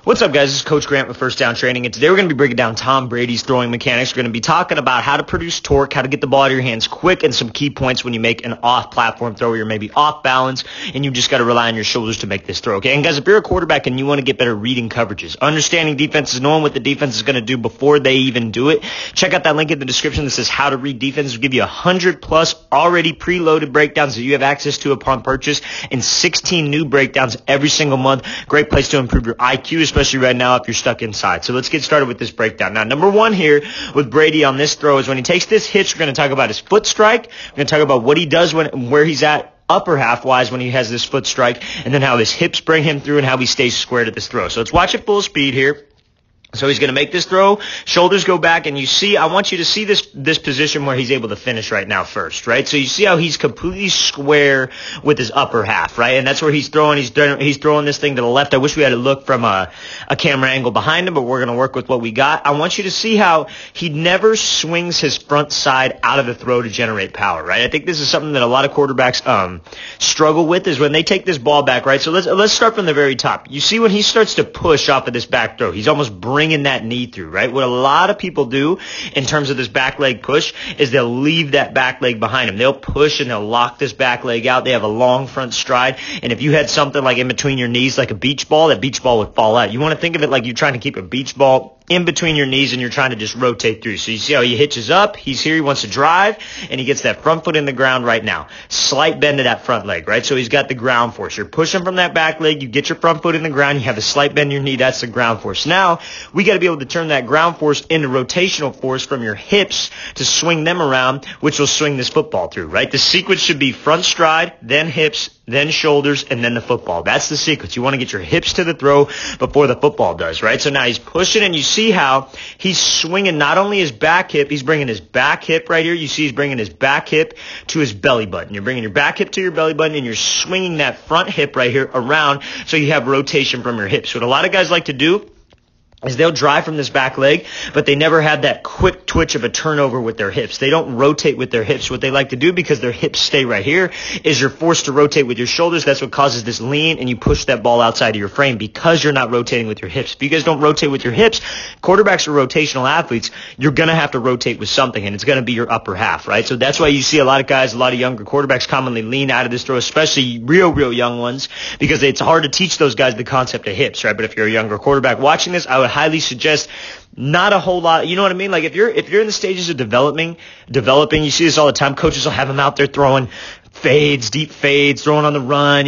What's up, guys? This is Coach Grant with First Down Training, and today we're going to be breaking down Tom Brady's throwing mechanics. We're going to be talking about how to produce torque, how to get the ball out of your hands quick, and some key points when you make an off-platform throw where you're maybe off balance, and you just got to rely on your shoulders to make this throw, okay? And guys, if you're a quarterback and you want to get better reading coverages, understanding defenses, knowing what the defense is going to do before they even do it, check out that link in the description that says how to read defenses. We'll give you 100+ already preloaded breakdowns that you have access to upon purchase, and 16 new breakdowns every single month. Great place to improve your IQ, especially right now if you're stuck inside. So let's get started with this breakdown. Now, number one here with Brady on this throw is when he takes this hitch, we're going to talk about his foot strike. We're going to talk about what he does where he's at upper half wise when he has this foot strike, and then how his hips bring him through and how he stays square to this throw. So let's watch it full speed here. So he's going to make this throw, shoulders go back, and you see, I want you to see this position where he's able to finish right now first, right? So you see how he's completely square with his upper half, right? And that's where he's throwing. He's throwing this thing to the left. I wish we had a look from a camera angle behind him, but we're going to work with what we got. I want you to see how he never swings his front side out of the throw to generate power, right? I think this is something that a lot of quarterbacks struggle with, is when they take this ball back, right? So let's start from the very top. You see when he starts to push off of this back throw, he's almost bringing that knee through, right? What a lot of people do in terms of this back leg push is they'll leave that back leg behind them. They'll push and they'll lock this back leg out. They have a long front stride. And if you had something like in between your knees, like a beach ball, that beach ball would fall out. You want to think of it like you're trying to keep a beach ball in between your knees and you're trying to just rotate through. So you see how he hitches up, he's here, he wants to drive, and he gets that front foot in the ground right now. Slight bend to that front leg, right? So he's got the ground force. You're pushing from that back leg, you get your front foot in the ground, you have a slight bend in your knee, that's the ground force. Now, we got to be able to turn that ground force into rotational force from your hips to swing them around, which will swing this football through, right? The sequence should be front stride, then hips, then shoulders, and then the football. That's the sequence. You want to get your hips to the throw before the football does, right? So now he's pushing, and you see how he's swinging not only his back hip, he's bringing his back hip right here. You see he's bringing his back hip to his belly button. You're bringing your back hip to your belly button, and you're swinging that front hip right here around so you have rotation from your hips. What a lot of guys like to do is they'll drive from this back leg, but they never have that quick twitch of a turnover with their hips. They don't rotate with their hips. What they like to do, because their hips stay right here, is you're forced to rotate with your shoulders. That's what causes this lean, and you push that ball outside of your frame because you're not rotating with your hips. If you guys don't rotate with your hips, quarterbacks are rotational athletes. You're going to have to rotate with something, and it's going to be your upper half, right? So that's why you see a lot of guys, a lot of younger quarterbacks commonly lean out of this throw, especially real young ones, because it's hard to teach those guys the concept of hips, right? But if you're a younger quarterback watching this, I would highly suggest not a whole lot. You know what I mean? Like if you're in the stages of developing, you see this all the time. Coaches will have them out there throwing fades, deep fades, throwing on the run,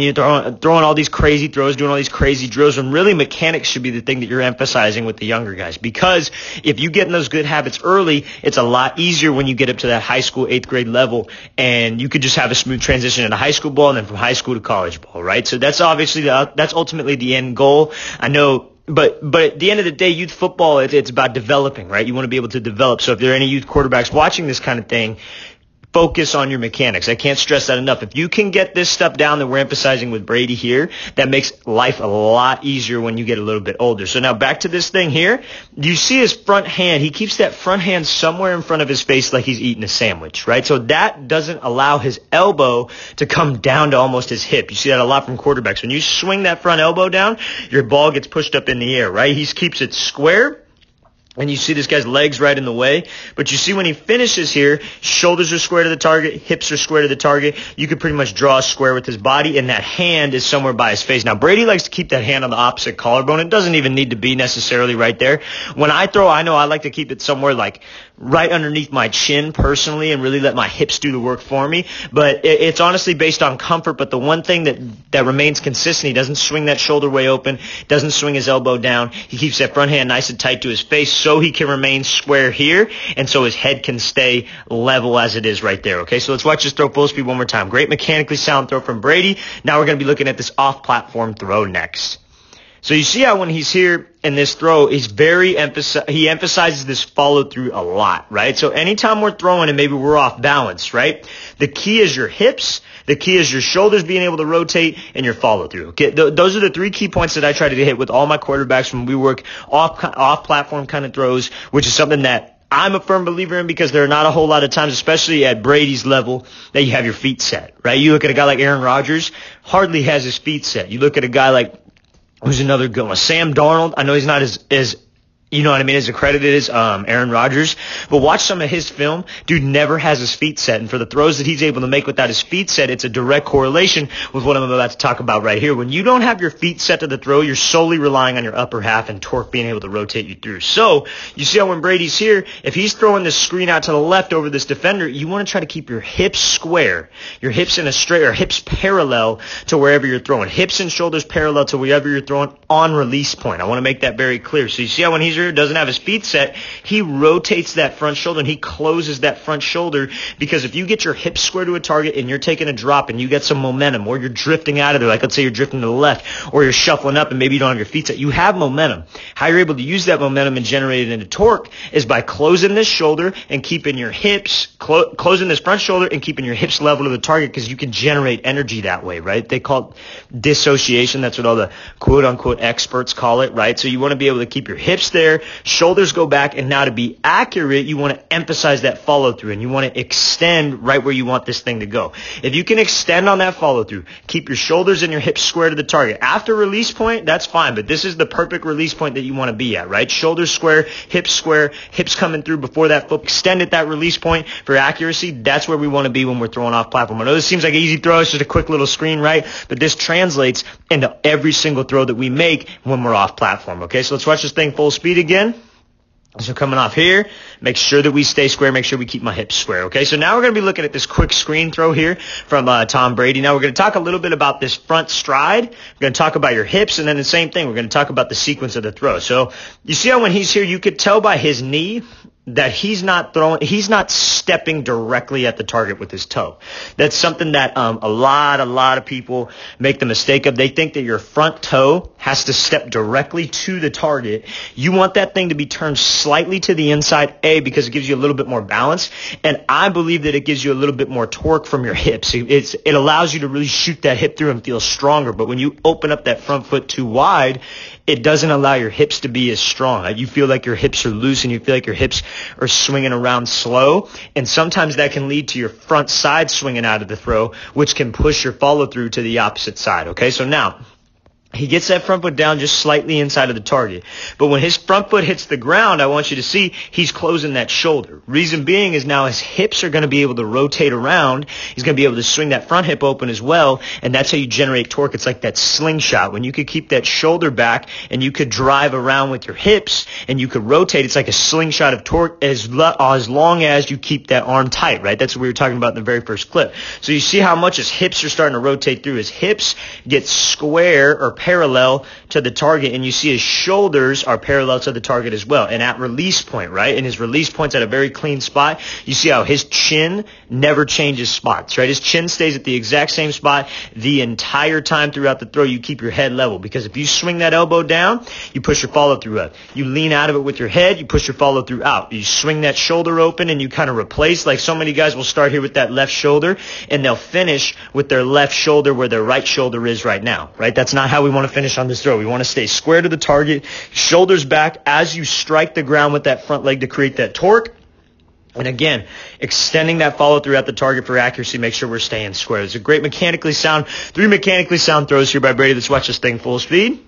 throwing all these crazy throws, doing all these crazy drills, when really mechanics should be the thing that you're emphasizing with the younger guys. Because if you get in those good habits early, it's a lot easier when you get up to that high school 8th grade level, and you could just have a smooth transition into high school ball and then from high school to college ball, right? So that's obviously that's ultimately the end goal. I know. But at the end of the day, youth football, it's about developing, right? You want to be able to develop. So if there are any youth quarterbacks watching this kind of thing, focus on your mechanics. I can't stress that enough. If you can get this stuff down that we're emphasizing with Brady here, that makes life a lot easier when you get a little bit older. So now back to this thing here. You see his front hand. He keeps that front hand somewhere in front of his face like he's eating a sandwich, right? So that doesn't allow his elbow to come down to almost his hip. You see that a lot from quarterbacks. When you swing that front elbow down, your ball gets pushed up in the air, right? He keeps it square. And you see this guy's legs right in the way. But you see when he finishes here, shoulders are square to the target, hips are square to the target. You could pretty much draw a square with his body, and that hand is somewhere by his face. Now, Brady likes to keep that hand on the opposite collarbone. It doesn't even need to be necessarily right there. When I throw, I know I like to keep it somewhere like right underneath my chin personally and really let my hips do the work for me. But it's honestly based on comfort. But the one thing that remains consistent, he doesn't swing that shoulder way open, doesn't swing his elbow down. He keeps that front hand nice and tight to his face so he can remain square here, and so his head can stay level as it is right there, okay? So let's watch this throw full speed one more time. Great mechanically sound throw from Brady. Now we're going to be looking at this off-platform throw next. So you see how when he's here in this throw, he emphasizes this follow-through a lot, right? So anytime we're throwing and maybe we're off balance, right, the key is your hips, the key is your shoulders being able to rotate, and your follow-through. Okay, those are the 3 key points that I try to hit with all my quarterbacks when we work off-platform kind of throws, which is something that I'm a firm believer in, because there are not a whole lot of times, especially at Brady's level, that you have your feet set, right? You look at a guy like Aaron Rodgers, hardly has his feet set. You look at a guy like Who's another good one? Sam Darnold. I know he's not as you know what I mean, as accredited as Aaron Rodgers. But watch some of his film. Dude never has his feet set. And for the throws that he's able to make without his feet set, it's a direct correlation with what I'm about to talk about right here. When you don't have your feet set to the throw, you're solely relying on your upper half and torque being able to rotate you through. So you see how when Brady's here, if he's throwing this screen out to the left over this defender, you want to try to keep your hips square, your hips in a straight, or hips parallel to wherever you're throwing. Hips and shoulders parallel to wherever you're throwing on release point. I want to make that very clear. So you see how when he's here, doesn't have his feet set, he rotates that front shoulder and he closes that front shoulder, because if you get your hips square to a target and you're taking a drop and you get some momentum, or you're drifting out of there, like let's say you're drifting to the left, or you're shuffling up and maybe you don't have your feet set, you have momentum. How you're able to use that momentum and generate it into torque is by closing this shoulder and keeping your hips, closing this front shoulder and keeping your hips level to the target, because you can generate energy that way, right? They call it dissociation. That's what all the quote-unquote experts call it, right? So you want to be able to keep your hips there, shoulders go back, and now to be accurate, you want to emphasize that follow-through, and you want to extend right where you want this thing to go. If you can extend on that follow-through, keep your shoulders and your hips square to the target. After release point, that's fine, but this is the perfect release point that you want to be at, right? Shoulders square, hips coming through before that foot, extend at that release point for accuracy. That's where we want to be when we're throwing off platform. I know this seems like an easy throw, it's just a quick little screen, right? But this translates into every single throw that we make when we're off platform, okay? So let's watch this thing full speed again. So coming off here, make sure that we stay square, make sure we keep my hips square, okay? So now we're going to be looking at this quick screen throw here from Tom Brady. Now we're going to talk a little bit about this front stride. We're going to talk about your hips, and then the same thing, we're going to talk about the sequence of the throw. So you see how when he's here, you could tell by his knee that he's not stepping directly at the target with his toe. That's something that a lot of people make the mistake of. They think that your front toe has to step directly to the target. You want that thing to be turned slightly to the inside, because it gives you a little bit more balance, and I believe that it gives you a little bit more torque from your hips. It allows you to really shoot that hip through and feel stronger. But when you open up that front foot too wide, it doesn't allow your hips to be as strong. You feel like your hips are loose and you feel like your hips are swinging around slow. And sometimes that can lead to your front side swinging out of the throw, which can push your follow through to the opposite side. Okay, so now he gets that front foot down just slightly inside of the target. But when his front foot hits the ground, I want you to see he's closing that shoulder. Reason being is now his hips are going to be able to rotate around. He's going to be able to swing that front hip open as well. And that's how you generate torque. It's like that slingshot. When you could keep that shoulder back and you could drive around with your hips and you could rotate, it's like a slingshot of torque as long as you keep that arm tight, right? That's what we were talking about in the very first clip. So you see how much his hips are starting to rotate through. His hips get square or parallel to the target, and you see his shoulders are parallel to the target as well. And at release point, right, and his release point's at a very clean spot, you see how his chin never changes spots, right? His chin stays at the exact same spot the entire time throughout the throw. You keep your head level, because if you swing that elbow down, you push your follow through up. You lean out of it with your head, you push your follow through out. You swing that shoulder open and you kind of replace, like so many guys will start here with that left shoulder and they'll finish with their left shoulder where their right shoulder is right now, right? That's not how we want to finish on this throw. We want to stay square to the target, shoulders back as you strike the ground with that front leg to create that torque. And again, extending that follow through at the target for accuracy. Make sure we're staying square. It's a great three mechanically sound throws here by Brady. Let's watch this thing full speed.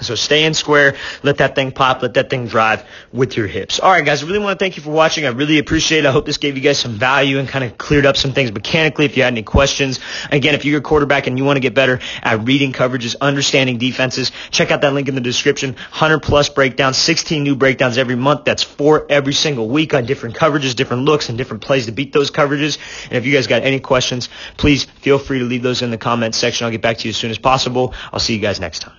So stay in square, let that thing pop, let that thing drive with your hips. All right, guys, I really want to thank you for watching. I really appreciate it. I hope this gave you guys some value and kind of cleared up some things mechanically. If you had any questions, again, if you're a quarterback and you want to get better at reading coverages, understanding defenses, check out that link in the description. 100-plus breakdowns, 16 new breakdowns every month. That's 4 every single week on different coverages, different looks, and different plays to beat those coverages. And if you guys got any questions, please feel free to leave those in the comments section. I'll get back to you as soon as possible. I'll see you guys next time.